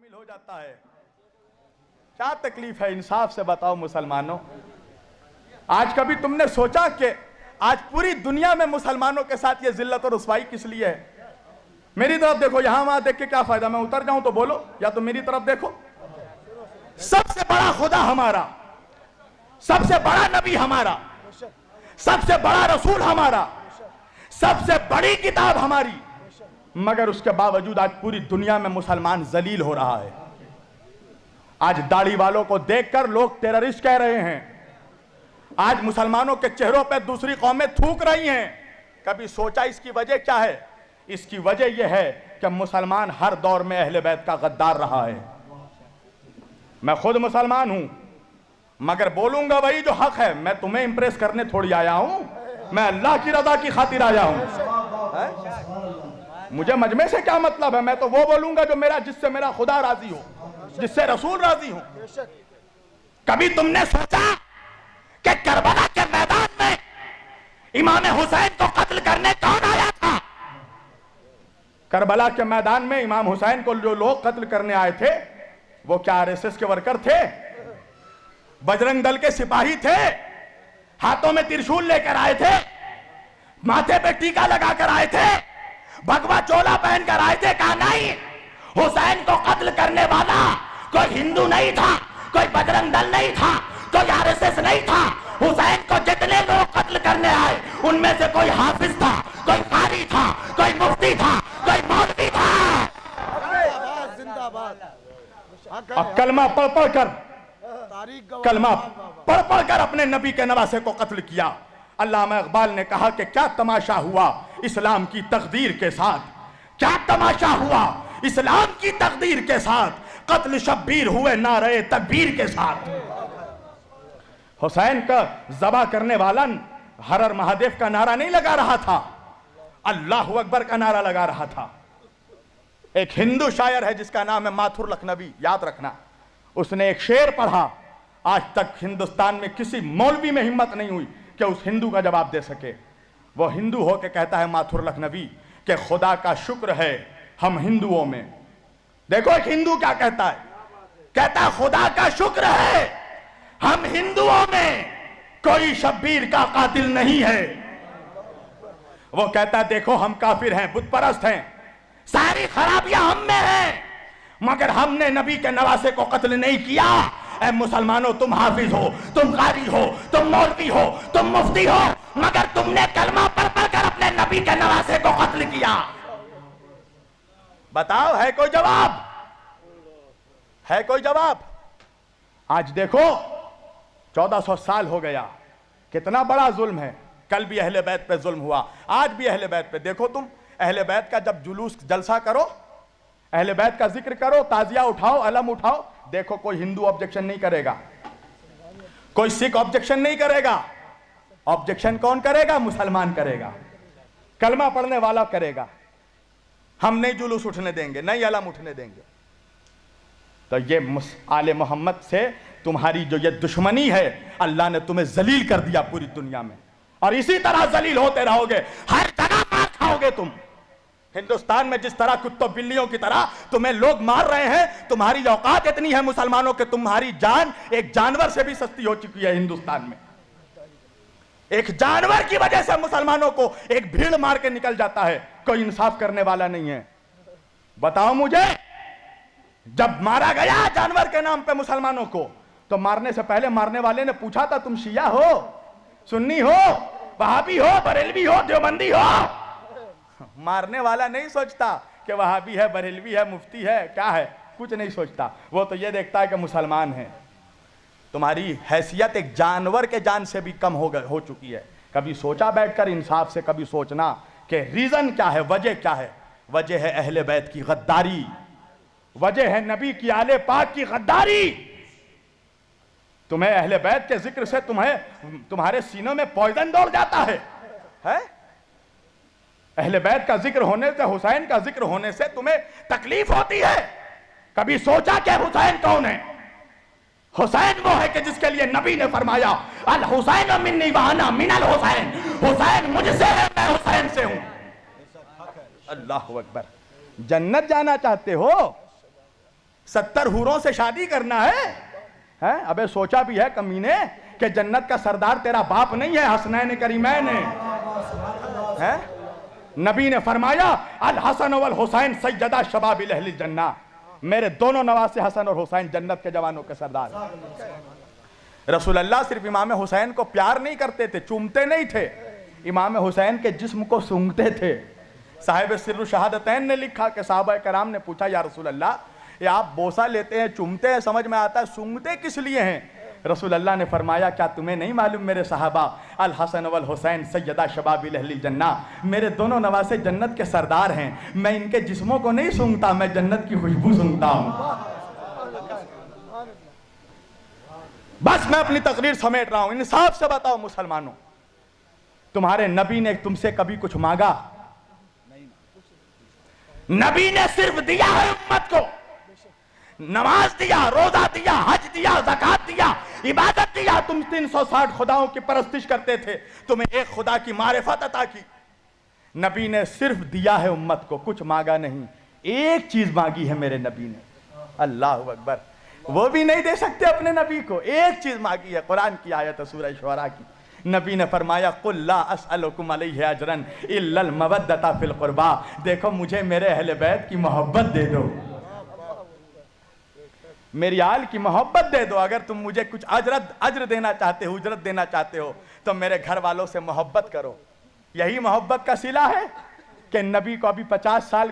شامل ہو جاتا ہے. کیا تکلیف ہے انصاف سے بتاؤ مسلمانوں. آج کبھی تم نے سوچا کہ آج پوری دنیا میں مسلمانوں کے ساتھ یہ ذلت اور رسوائی کس لیے ہے؟ میری طرف دیکھو, یہاں وہاں دیکھ کے کیا فائدہ, میں اتر جاؤں تو بولو, یا تو میری طرف دیکھو. سب سے بڑا خدا ہمارا, سب سے بڑا نبی ہمارا, سب سے بڑا رسول ہمارا, سب سے بڑی کتاب ہماری, مگر اس کے باوجود آج پوری دنیا میں مسلمان ذلیل ہو رہا ہے. آج داڑھی والوں کو دیکھ کر لوگ ٹیررسٹ کہہ رہے ہیں. آج مسلمانوں کے چہروں پہ دوسری قومیں تھوک رہی ہیں. کبھی سوچا اس کی وجہ کیا ہے؟ اس کی وجہ یہ ہے کہ مسلمان ہر دور میں اہل بیت کا غدار رہا ہے. میں خود مسلمان ہوں, مگر بولوں گا وہی جو حق ہے. میں تمہیں امپریس کرنے تھوڑی آیا ہوں, میں اللہ کی رضا کی خاطر آیا ہوں. مجھے مجمع سے کیا مطلب ہے؟ میں تو وہ بولوں گا جو جس سے میرا خدا راضی ہو, جس سے رسول راضی ہو. کبھی تم نے سوچا کہ کربلا کے میدان میں امام حسین کو قتل کرنے کون آیا تھا؟ کربلا کے میدان میں امام حسین کو جو لوگ قتل کرنے آئے تھے وہ کیا آر ایس ایس کے ورکر تھے؟ بجرنگ دل کے سپاہی تھے؟ ہاتھوں میں ترشول لے کر آئے تھے؟ ماتھے پہ ٹیکا لگا کر آئے تھے؟ بھگوا چولا پہن کر آئے تھے؟ کہا نہیں, حسین کو قتل کرنے والا کوئی ہندو نہیں تھا, کوئی بجرنگ دل نہیں تھا, کوئی آر ایس ایس نہیں تھا. حسین کو جتنے لوگ قتل کرنے آئے ان میں سے کوئی حافظ تھا, کوئی قاری تھا, کوئی مفتی تھا, کوئی مولوی تھا. اب کلمہ پڑھ پڑھ کر اپنے نبی کے نواسے کو قتل کیا. علامہ اقبال نے کہا کہ کیا تماشا ہوا اسلام کی تقدیر کے ساتھ, کیا تماشا ہوا اسلام کی تقدیر کے ساتھ, قتل شبیر ہوئے نعرہ تکبیر کے ساتھ. حسین کا ذبح کرنے والا ہر ہر مہادیو کا نعرہ نہیں لگا رہا تھا, اللہ اکبر کا نعرہ لگا رہا تھا. ایک ہندو شاعر ہے جس کا نام ہے ماتھر لکھنوی, یاد رکھنا. اس نے ایک شعر پڑھا, آج تک ہندوستان میں کسی مولوی میں ہمت نہیں ہوئی کہ اس ہندو کا جواب دے سکے. وہ ہندو ہو کے کہتا ہے ماتھر لکھنوی کہ خدا کا شکر ہے ہم ہندوؤں میں. دیکھو ایک ہندو کیا کہتا ہے, کہتا ہے خدا کا شکر ہے ہم ہندوؤں میں کوئی شبیر کا قاتل نہیں ہے. وہ کہتا ہے دیکھو ہم کافر ہیں, بت پرست ہیں, ساری خرابیاں ہم میں ہیں, مگر ہم نے نبی کے نواسے کو قتل نہیں کیا. اے مسلمانوں, تم حافظ ہو, تم قاری ہو, تم مولوی ہو, تم مفتی ہو, مگر تم نے کلمہ پڑھ پڑھ کر اپنے نبی کے نواسے کو قتل کیا. بتاؤ ہے کوئی جواب؟ ہے کوئی جواب؟ آج دیکھو 1400 سال ہو گیا, کتنا بڑا ظلم ہے. کل بھی اہل بیت پہ ظلم ہوا, آج بھی اہل بیت پہ. دیکھو تم اہل بیت کا جب جلوس جلسہ کرو, اہل بیت کا ذکر کرو, تازیہ اٹھاؤ, علم اٹھاؤ, دیکھو کوئی ہندو آبجیکشن نہیں کرے گا, کوئی سکھ آبجیکشن نہیں کرے گا. آبجیکشن کون کرے گا؟ مسلمان کرے گا, کلمہ پڑھنے والا کرے گا. ہم نہیں جلوس اٹھنے دیں گے, نہیں علم اٹھنے دیں گے. تو یہ آل محمد سے تمہاری جو یہ دشمنی ہے, اللہ نے تمہیں ذلیل کر دیا پوری دنیا میں, اور اسی طرح ذلیل ہوتے رہو گے. ہر جگہ مار کھاؤ گے تم. ہندوستان میں جس طرح کتوں بلیوں کی طرح تمہیں لوگ مار رہے ہیں, تمہاری اوقات اتنی ہے مسلمانوں کہ تمہاری جان ایک جانور سے بھی سستی ہو چکی ہے ہندوستان میں. ایک جانور کی وجہ سے مسلمانوں کو ایک بھیڑ مار کے نکل جاتا ہے, کوئی انصاف کرنے والا نہیں ہے. بتاؤ مجھے, جب مارا گیا جانور کے نام پہ مسلمانوں کو, تو مارنے سے پہلے مارنے والے نے پوچھا تھا تم شیعہ ہو, سنی ہو, وہابی ہو, بریلوی ہو, دیوبندی ہو؟ مارنے والا نہیں سوچتا کہ وہابی ہے, بریلوی ہے, مفتی ہے, کیا ہے, کچھ نہیں سوچتا. وہ تو یہ دیکھتا ہے کہ مسلمان ہے. تمہاری حیثیت ایک جانور کے جان سے بھی کم ہو چکی ہے. کبھی سوچا بیٹھ کر انصاف سے, کبھی سوچنا کہ ریزن کیا ہے, وجہ کیا ہے؟ وجہ ہے اہل بیت کی غداری, وجہ ہے نبی کی آل پاک کی غداری. تمہیں اہل بیت کے ذکر سے تمہارے سینوں میں پوائزن دوڑ جاتا ہے. اہل بیت کا ذکر ہونے سے, حسین کا ذکر ہونے سے تمہیں تکلیف ہوتی ہے. کبھی سوچا کہ حسین کون ہے؟ حسین وہ ہے کہ جس کے لیے نبی نے فرمایا الحسین منی وانا من الحسین, حسین مجھ سے ہے, میں حسین سے ہوں. اللہ اکبر. جنت جانا چاہتے ہو؟ 70 حوروں سے شادی کرنا ہے؟ ابے سوچا بھی ہے کمینے کہ جنت کا سردار تیرا باپ نہیں ہے، حسنین کریمین ہے؟ نبی نے فرمایا الحسن والحسین سیدہ شباب اہل الجنہ، میرے دونوں نواسے حسن اور حسین جنت کے جوانوں کے سردار ہیں۔ رسول اللہ صرف امام حسین کو پیار نہیں کرتے تھے، چومتے نہیں تھے، امام حسین کے جسم کو سونگھتے تھے۔ صاحب سر شہادتین نے لکھا کہ صحابہ کرام نے پوچھا یا رسول اللہ، یہ آپ بوسہ لیتے ہیں، چومتے ہیں، سمجھ میں آتا ہے، سونگھتے کس لیے ہیں؟ رسول اللہ نے فرمایا کیا تمہیں نہیں معلوم میرے صحابہ، الحسن والحسین سیدہ شباب اہل الجنہ، میرے دونوں نواسے جنت کے سردار ہیں، میں ان کے جسموں کو نہیں سونگھتا، میں جنت کی خوشبو سونگھتا ہوں۔ بس میں اپنی تقریر سمیٹ رہا ہوں، انصاف سے بتاؤ مسلمانوں، تمہارے نبی نے تم سے کبھی کچھ مانگا؟ نبی نے صرف دیا ہے امت کو، نماز دیا، روزہ دیا، حج دیا، زکوٰۃ دیا، عبادت دیا۔ تم 360 خداؤں کی پرستش کرتے تھے، تمہیں ایک خدا کی معرفت عطا کی۔ نبی نے صرف دیا ہے امت کو، کچھ مانگا نہیں۔ ایک چیز مانگی ہے میرے نبی نے، اللہ اکبر، وہ بھی نہیں دے سکتے اپنے نبی کو، ایک چیز مانگی ہے، قرآن کی آیت ہے سورہ شعراء کی۔ نبی نے فرمایا قُلْ لَا أَسْأَلُكُمْ عَلَيْهِ أَجْرًا إِلَّا الْمَوَدَّةَ فِي الْقُرْبَى، دیکھو مجھے میرے اہل بیت کی محبت دے دو، میری آل کی محبت دے دو۔ اگر تم مجھے کچھ اجر دینا چاہتے ہو، اجرت دینا چاہتے ہو، تو میرے گھر والوں سے محبت کرو۔ یہی محبت کا صلہ ہے کہ نبی کو ابھی 50 سال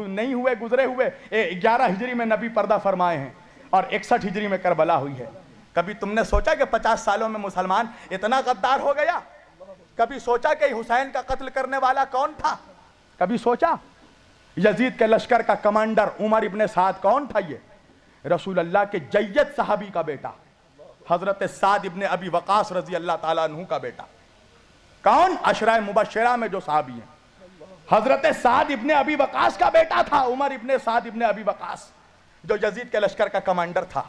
نہیں ہوئے گزرے ہوئے، 11 ہجری میں نبی پردہ فرمائے ہیں اور 61 ہجری میں کربلا ہوئی ہے۔ کبھی تم نے سوچا کہ 50 سالوں میں مسلمان اتنا غدار ہو گیا؟ کبھی سوچا کہ حسین کا قتل کرنے والا کون تھا؟ کبھی سوچا؟ یزید کے لشکر کا کمانڈر عمر ابن سعد کون تھا؟ یہ رسول اللہ کے جید صحابی کا بیٹا، حضرت سعد ابن ابی وقاص رضی اللہ تعالیٰ عنہ کا بیٹا۔ کون؟ عشرہ مبشرہ میں جو صحابی ہیں، حضرت سعد ابن ابی وقاص کا بیٹا تھا، عمر ابن سعد ابن ابی وقاص، جو یزید کے لشکر کا کمانڈر تھا۔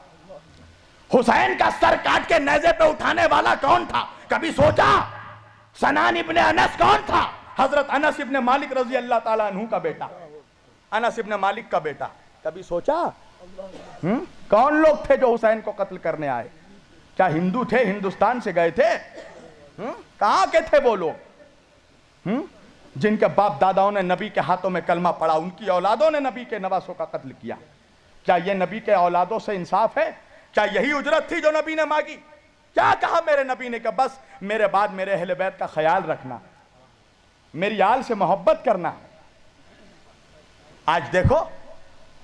حسین کا سر کاٹ کے نیزے پہ اٹھانے والا کون تھا؟ کبھی سوچا؟ سنان ابن انس کون تھا؟ حضرت انس ابن مالک رضی اللہ تعالیٰ عنہ کا بیٹا، انس ابن مالک کا بیٹا۔ کبھی سوچا؟ کون لوگ تھے جو حسین کو قتل کرنے آئے؟ کیا ہندو تھے؟ ہندوستان سے گئے تھے؟ کہاں کے تھے وہ لوگ جن کے باپ داداؤں نے نبی کے ہاتھوں میں کلمہ پڑھا، ان کی اولادوں نے نبی کے نواسوں کا قتل کیا؟ کیا یہ نبی کے اولادوں سے انصاف ہے؟ کیا یہی اجرت تھی جو نبی نے مانگی؟ کیا کہا میرے نبی نے کہ بس میرے بعد میرے اہل بیت کا خیال رکھنا، میری آل سے محبت کرنا؟ آج دیکھو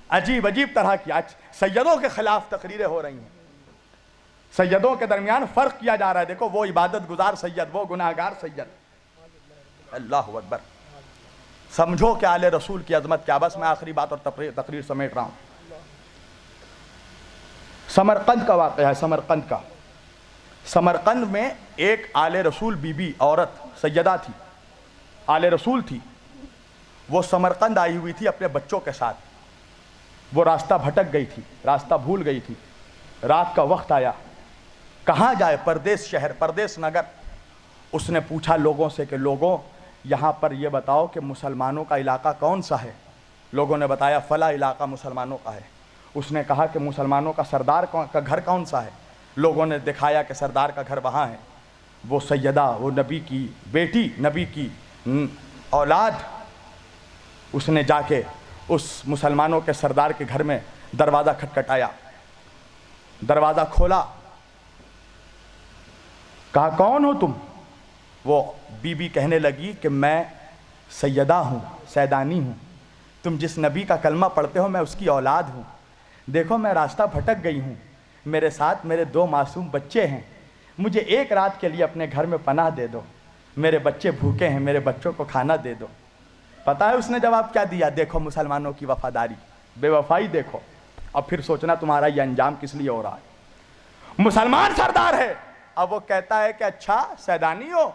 عجیب عجیب طرح کی آج سیدوں کے خلاف تقریریں ہو رہی ہیں، سیدوں کے درمیان فرق کیا جا رہا ہے۔ دیکھو وہ عبادت گزار سید، وہ گناہگار سید۔ اللہ اکبر، سمجھو کہ آل رسول کی عظمت کیا۔ بس میں آخری بات اور تقریر سمیٹ رہا ہوں۔ سمرقند کا واقعہ ہے، سمرقند کا۔ سمرقند میں ایک آل رسول بی بی عورت سیدہ تھی، آل رسول تھی۔ وہ سمرقند آئی ہوئی تھی اپنے بچوں کے ساتھ۔ وہ راستہ بھٹک گئی تھی، راستہ بھول گئی تھی۔ رات کا وقت آیا، کہاں جائے؟ پردیس شہر، پردیس نگر۔ اس نے پوچھا لوگوں سے کہ لوگوں یہاں پر یہ بتاؤ کہ مسلمانوں کا علاقہ کون سا ہے؟ لوگوں نے بتایا فلاں علاقہ مسلمانوں کا ہے۔ اس نے کہا کہ مسلمانوں کا سردار کا گھر کون سا ہے؟ لوگوں نے دکھایا کہ سردار کا گھر وہاں ہے۔ وہ سیدہ، وہ نبی کی بیٹی، نبی کی اولاد، اس نے جا کے اس مسلمانوں کے سردار کے گھر میں دروازہ کھٹکھٹایا، دروازہ کھولا، کہا کون ہو تم؟ وہ بی بی کہنے لگی کہ میں سیدہ ہوں، سیدانی ہوں، تم جس نبی کا کلمہ پڑھتے ہو میں اس کی اولاد ہوں۔ دیکھو میں راستہ بھٹک گئی ہوں، میرے ساتھ میرے 2 معصوم بچے ہیں، مجھے ایک رات کے لیے اپنے گھر میں پناہ دے دو، میرے بچے بھوکے ہیں، میرے بچوں کو کھانا دے دو۔ پتہ ہے اس نے جواب کیا دیا؟ دیکھو مسلمانوں کی وفاداری، بے وفائی دیکھو، اب پھر سوچنا تمہارا یہ انجام کس لیے ہو رہا ہے۔ مسلمان سردار ہے، اب وہ کہتا ہے کہ اچھا سیدانی ہو،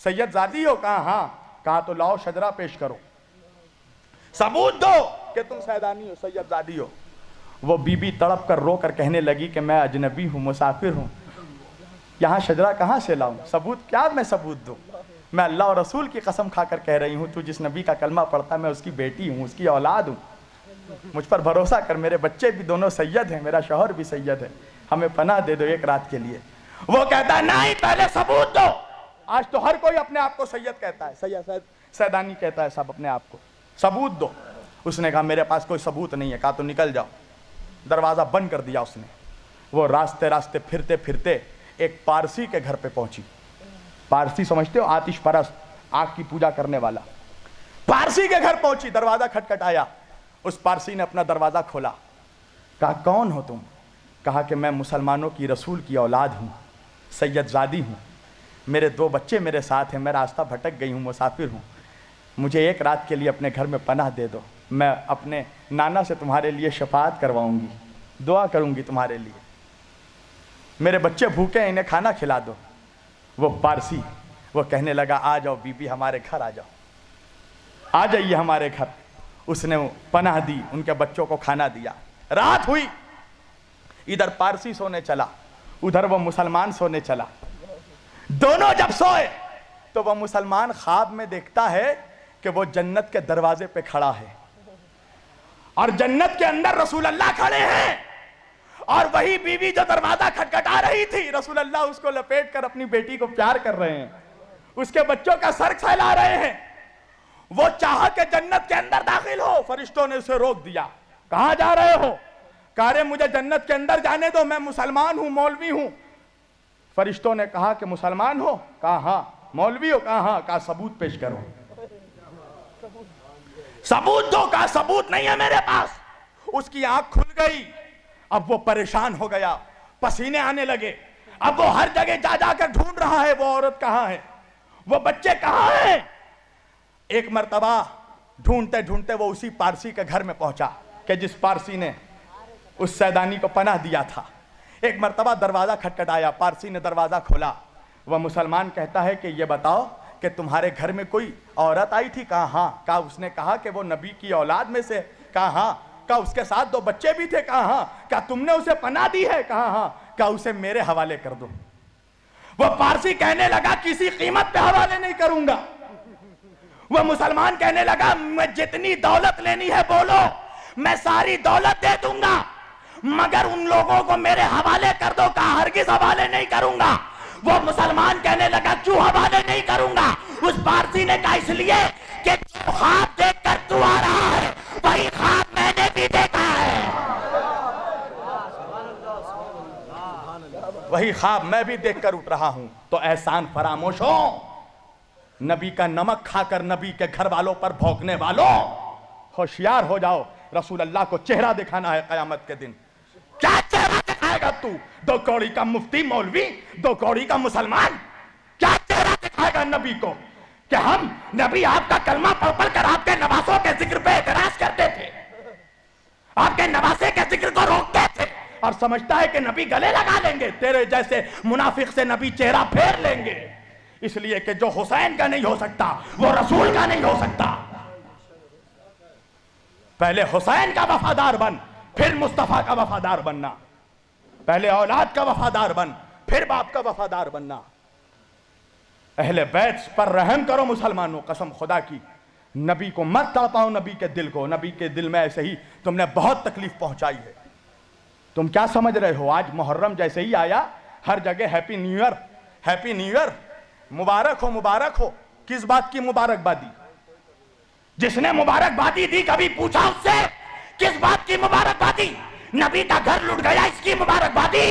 سید زادی ہو؟ کہا ہاں۔ کہا تو لاؤ شجرہ پیش کرو، ثبوت دو کہ تم سیدانی ہو، سید زادی ہو۔ وہ بی بی تڑپ کر رو کر کہنے لگی کہ میں اجنبی ہوں، مسافر ہوں، یہاں شجرہ کہاں سے لاؤں؟ ثبوت کیا میں ثبوت دوں؟ میں اللہ اور رسول کی قسم کھا کر کہہ رہی ہوں، تو جس نبی کا کلمہ پڑھتا میں اس کی بیٹی ہوں، اس کی اولاد ہوں۔ مجھ پر بھروسہ کر، میرے بچے بھی دونوں سید ہیں، میرا شوہر بھی سید ہے، ہمیں پناہ دے دو ایک رات کے لیے۔ وہ کہتا ہے نہیں، پہلے ثبوت دو۔ آج تو ہر کوئی اپنے آپ کو سید کہتا ہے، سید سیدانی کہتا ہے سب اپنے آپ کو، ثبوت دو۔ اس نے کہا میرے پاس کوئی ثبوت نہیں ہے۔ کہا تو نکل جاؤ۔ دروازہ بند کر دیا اس نے۔ وہ راستے پھرتے پھرتے ایک پارسی کے گھر پہ پہنچی۔ پارسی سمجھتے ہو؟ آتش پرست، آگ کی پوجا کرنے والا۔ پارسی کے گھر پہنچی، دروازہ کھٹکھٹایا۔ اس پارسی نے اپنا دروازہ کھولا۔ کہا کون ہو تم؟ کہا کہ میں مسلمانوں کی رسول کی اولاد ہوں، سید زادی ہوں، میرے 2 بچے میرے ساتھ ہیں، میں راستہ بھٹک گئی ہوں، مسافر ہوں، مجھے ایک رات کے لیے اپنے گھر میں پناہ دے دو، میں اپنے نانا سے تمہارے لیے شفاعت کرواؤں گی، دعا کروں گی تمہارے لیے، میرے بچے بھوکے ہیں، انہیں کھانا کھلا دو۔ وہ پارسی وہ کہنے لگا آ جاؤ بی بی، ہمارے گھر آ جاؤ، آ جائیے ہمارے گھر۔ اس نے پناہ دی، ان کے بچوں کو کھانا دیا۔ رات ہوئی، ادھر پارسی سونے چلا، ادھر وہ مسلمان سونے چلا۔ دونوں جب سوئے تو وہ مسلمان خواب میں دیکھتا ہے کہ وہ جنت کے دروازے پہ کھڑا ہے اور جنت کے اندر رسول اللہ کھڑے ہیں، اور وہی بیوی جو دروازہ کھٹکھٹا رہی تھی، رسول اللہ اس کو لپیٹ کر اپنی بیٹی کو پیار کر رہے ہیں، اس کے بچوں کا سر کھلا رہے ہیں۔ وہ چاہا کہ جنت کے اندر داخل ہو، فرشتوں نے اسے روک دیا۔ کہاں جا رہے ہو؟ کہا رہے مجھے جنت کے اندر جانے دو، میں مسلمان ہوں، مولوی ہوں۔ فرشتوں نے کہا کہ مسلمان ہو؟ کہا ہاں۔ مولوی ہو؟ کہا ہاں۔ کہا ثبوت پیش کرو، ثبوت دو۔ کہا ثبوت نہیں ہے میرے پاس۔ اس کی آنکھ کھل گئی، اب وہ پریشان ہو گیا، پسینے آنے لگے، اب وہ ہر جگہ جا جا کر ڈھونڈ رہا ہے وہ عورت کہاں ہے، وہ بچے کہاں ہیں۔ ایک مرتبہ ڈھونڈتے ڈھونڈتے وہ اسی پارسی کے گھر میں پہنچا کہ جس پارسی نے اس سیدانی کو پناہ دیا تھا۔ ایک مرتبہ دروازہ کھٹکھٹایا، پارسی نے دروازہ کھولا۔ وہ مسلمان کہتا ہے کہ یہ بتاؤ کہ تمہارے گھر میں کوئی عورت آئی تھی؟ کہا ہاں۔ کہا اس نے کہا کہ وہ نبی کی اولاد میں سے؟ کہا ہاں۔ کہا اس کے ساتھ 2 بچے بھی تھے؟ کہا ہاں۔ کہا تم نے اسے پناہ دی ہے؟ کہا ہاں۔ کہا اسے میرے حوالے کر دو۔ وہ پارسی کہنے لگا کسی قیمت پہ حوالے نہیں کروں گا۔ وہ مسلمان کہنے لگا میں جتنی دولت لینی ہے بولو، میں ساری دولت دے دوں گا، مگر ان لوگوں کو میرے حوالے کر دو۔ کہا ہرگز حوالے نہیں کروں گا۔ وہ مسلمان کہنے لگا کیوں حوالے نہیں کروں گا؟ اس پارسی نے کہا اس لیے کہ جو خواب دیکھ کر تو آ رہا ہے وہی خواب میں نے بھی دیکھا ہے، وہی خواب میں بھی دیکھ کر اٹھ رہا ہوں۔ تو احسان فراموش ہو، نبی کا نمک کھا کر نبی کے گھر والوں پر بھونکنے والوں، ہوشیار ہو جاؤ، رسول اللہ کو چہرہ دکھانا ہے قیامت کے دن۔ کیا چہرہ دکھائے گا تو؟ 2 کوڑی کا مفتی مولوی، 2 کوڑی کا مسلمان، کیا چہرہ دکھائے گا نبی کو کہ ہم نبی آپ کا کلمہ پڑھ پڑھ کر آپ کے نواسوں کے ذکر پہ اعتراض کرتے تھے، آپ کے نواسے کے ذکر کو روکتے تھے، اور سمجھتا ہے کہ نبی گلے لگا لیں گے، تیرے جیسے منافق سے نبی چہرہ پھیر لیں گے، اس لیے کہ جو حسین کا نہیں ہو سکتا وہ رسول کا نہیں ہو سکتا۔ پہلے حسین کا وفادار بن، پھر مصطفیٰ کا وفادار بننا، پہلے اولاد کا وفادار بن، پھر باپ کا وفادار بننا۔ اہل بیت پر رحم کرو مسلمانوں، قسم خدا کی، نبی کو مت تڑپاؤ، نبی کے دل کو، نبی کے دل میں ایسے ہی تم نے بہت تکلیف پہنچائی ہے۔ تم کیا سمجھ رہے ہو؟ آج محرم جیسے ہی آیا ہر جگہ happy new year, happy new year, مبارک ہو مبارک ہو۔ کس بات کی مبارکبادی؟ جس نے مبارکبادی دی کبھی پوچھا اس سے کس بات کی مبارکبادی؟ نبی کا گھر لٹ گیا اس کی مبارکبادی،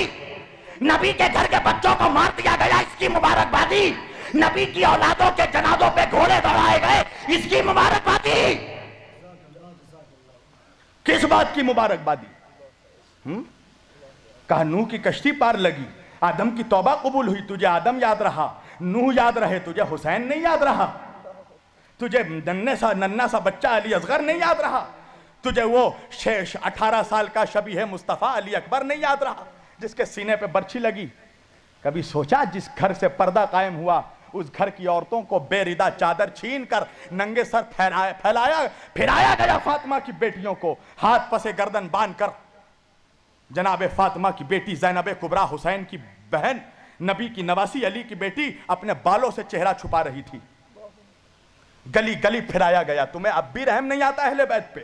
نبی کے گھر کے بچوں کو مار دیا گیا اس کی مبارکبادی، نبی کی اولادوں کے جنازوں پہ گھوڑے دوڑائے گئے اس کی مبارکبادی۔ کس بات کی مبارکبادی؟ کہا نوح کی کشتی پار لگی، آدم کی توبہ قبول ہوئی، تجھے آدم یاد رہا، نوح یاد رہے، تجھے حسین نہیں یاد رہا، تجھے ننھا سا بچہ علی اصغر نہیں یاد رہا، تجھے وہ 18 سال کا شبیہ مصطفیٰ علی اکبر نہیں یاد رہا جس کے سینے پہ برچھی لگی؟ کبھی سوچا جس گھر سے پردہ قائم ہوا اس گھر کی عورتوں کو بے ردہ چادر چھین کر ننگے سر پھرایا گیا، فاطمہ کی بیٹیوں کو ہاتھ پسے گردن باندھ کر، جناب فاطمہ کی بیٹی زینب کبریٰ حسین کی بہن، نبی کی نواسی علی کی بیٹی اپنے بالوں سے چہرہ چھپا رہی تھی، گلی گلی پھرایا گیا۔ تمہیں اب بھی رحم نہیں آتا اہل بیت پہ؟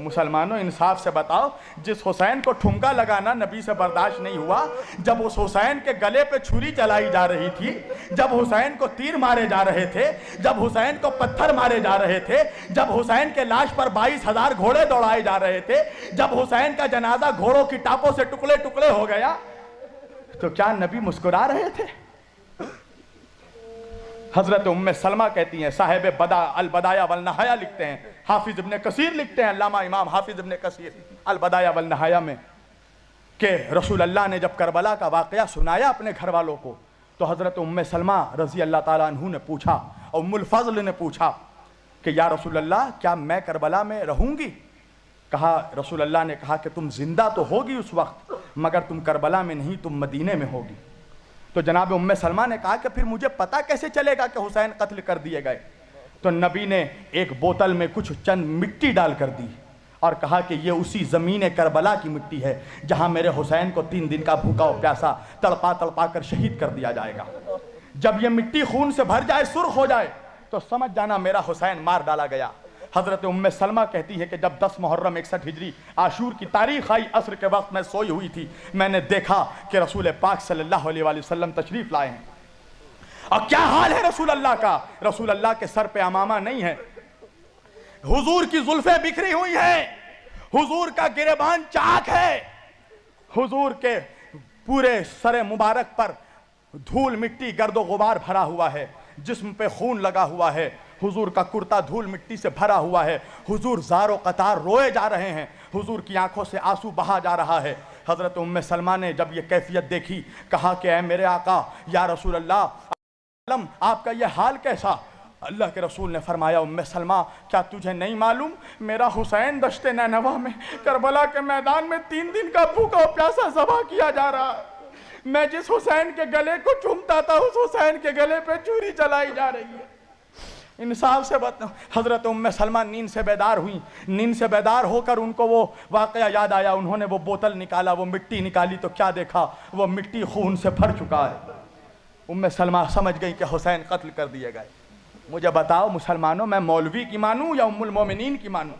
مسلمانوں انصاف سے بتاؤ، جس حسین کو ٹھمکا لگانا نبی سے برداشت نہیں ہوا، جب اس حسین کے گلے پہ چھری چلائی جا رہی تھی، جب حسین کو تیر مارے جا رہے تھے، جب حسین کو پتھر مارے جا رہے تھے، جب حسین کے لاش پر 22,000 گھوڑے دوڑائے جا رہے تھے، جب حسین کا جنازہ گھوڑوں کی ٹاپوں سے ٹکڑے ٹکڑے ہو گیا، تو کیا نبی مسکرا رہے تھے؟ حضرت ام سلمہ کہتی ہیں، صاحب البدایہ والنہایہ لکھتے ہیں، حافظ ابن کثیر لکھتے ہیں، علامہ امام حافظ ابن کثیر البدایہ والنہایہ میں، کہ رسول اللہ نے جب کربلا کا واقعہ سنایا اپنے گھر والوں کو، تو حضرت ام سلمہ رضی اللہ تعالیٰ عنہ نے پوچھا، ام الفضل نے پوچھا کہ یا رسول اللہ کیا میں کربلا میں رہوں گی؟ کہا، رسول اللہ نے کہا کہ تم زندہ تو ہوگی اس وقت، مگر تم کربلا میں نہیں، تم مدینے میں ہوگی۔ تو جناب ام سلمہ نے کہا کہ پھر مجھے پتہ کیسے چلے گا کہ حسین قتل کر دیے گئے؟ تو نبی نے ایک بوتل میں کچھ چند مٹی ڈال کر دی اور کہا کہ یہ اسی زمین کربلا کی مٹی ہے جہاں میرے حسین کو 3 دن کا بھوکا و پیاسا تڑپا تڑپا کر شہید کر دیا جائے گا۔ جب یہ مٹی خون سے بھر جائے، سرخ ہو جائے، تو سمجھ جانا میرا حسین مار ڈالا گیا۔ حضرت ام سلمہ کہتی ہے کہ جب 10 محرم 61 ہجری عاشور کی تاریخ آئی، عصر کے وقت میں سوئی ہوئی تھی، میں نے دیکھا کہ رسول پاک صلی اللہ علیہ وآلہ وسلم تشریف لائے ہیں۔ اور کیا حال ہے رسول اللہ کا؟ رسول اللہ کے سر پہ امامہ نہیں ہے، حضور کی زلفیں بکھری ہوئی ہیں، حضور کا گریبان چاک ہے، حضور کے پورے سر مبارک پر دھول مٹی گرد و غبار بھرا ہوا ہے، جسم پہ خون لگا ہوا ہے، حضور کا کرتا دھول مٹی سے بھرا ہوا ہے، حضور زار و قطار روئے جا رہے ہیں، حضور کی آنکھوں سے آنسو بہا جا رہا ہے۔ حضرت ام سلمہ نے جب یہ کیفیت دیکھی، کہا کہ اے میرے آقا یا رسول اللہ، آپ کا یہ حال کیسا؟ اللہ کے رسول نے فرمایا، ام سلمہ کیا تجھے نہیں معلوم میرا حسین دشت نینوا میں کربلا کے میدان میں 3 دن کا بھوکا و پیاسا ذبح کیا جا رہا ہے، میں جس حسین کے گلے کو چومتا تھا اس حسین کے گلے پہ چھری چلائی جا رہی ہے۔ انصاف سے بات، حضرت ام سلمہ نیند سے بیدار ہوئی، نیند سے بیدار ہو کر ان کو وہ واقعہ یاد آیا، انہوں نے وہ بوتل نکالا، وہ مٹی نکالی، تو کیا دیکھا؟ وہ مٹی خون سے بھر چکا ہے۔ ام سلمہ سمجھ گئی کہ حسین قتل کر دیے گئے۔ مجھے بتاؤ مسلمانوں، میں مولوی کی مانوں یا ام المومنین کی مانوں؟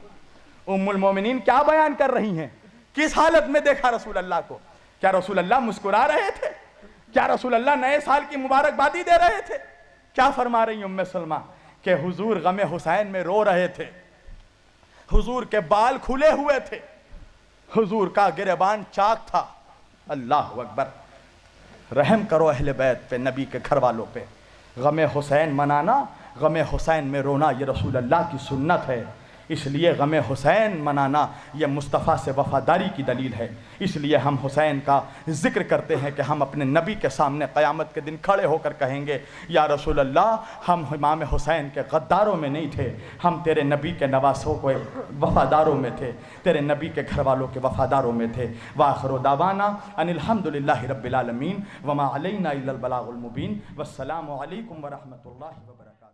ام المومنین کیا بیان کر رہی ہیں؟ کس حالت میں دیکھا رسول اللہ کو؟ کیا رسول اللہ مسکرا رہے تھے؟ کیا رسول اللہ نئے سال کی مبارکبادی دے رہے تھے؟ کیا فرما رہی ام سلمہ؟ کہ حضور غم حسین میں رو رہے تھے، حضور کے بال کھلے ہوئے تھے، حضور کا گریبان چاک تھا۔ اللہ اکبر! رحم کرو اہل بیت پہ، نبی کے گھر والوں پہ۔ غم حسین منانا، غم حسین میں رونا، یہ رسول اللہ کی سنت ہے۔ اس لیے غم حسین منانا یہ مصطفیٰ سے وفاداری کی دلیل ہے۔ اس لیے ہم حسین کا ذکر کرتے ہیں کہ ہم اپنے نبی کے سامنے قیامت کے دن کھڑے ہو کر کہیں گے، یا رسول اللہ ہم امام حسین کے غداروں میں نہیں تھے، ہم تیرے نبی کے نواسوں کو وفاداروں میں تھے، تیرے نبی کے گھر والوں کے وفاداروں میں تھے۔ وآخر دعوانا ان الحمدللہ رب العالمین وما علینا الا البلاغ المبین، والسلام علیکم ورحمۃ اللہ وبرکاتہ۔